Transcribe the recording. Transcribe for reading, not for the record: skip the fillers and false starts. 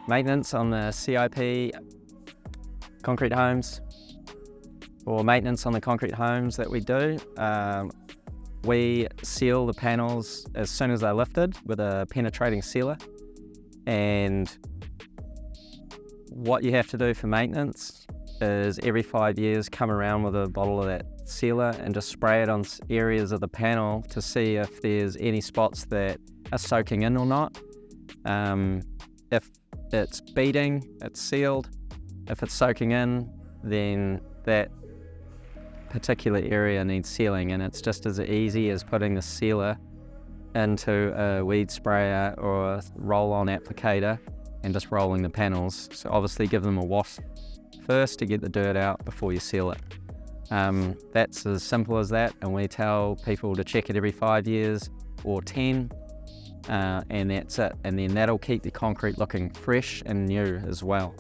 maintenance on the CIP concrete homes, or maintenance on the concrete homes that we do. We seal the panels as soon as they're lifted with a penetrating sealer, and what you have to do for maintenance is every 5 years come around with a bottle of that sealer and just spray it on areas of the panel to see if there's any spots that are soaking in or not. If it's beading, it's sealed. If it's soaking in, then that particular area needs sealing, and it's just as easy as putting the sealer into a weed sprayer or a roll-on applicator and just rolling the panels. So obviously give them a wash first to get the dirt out before you seal it. That's as simple as that, and we tell people to check it every 5 years or 10, and that's it. And then that'll keep the concrete looking fresh and new as well.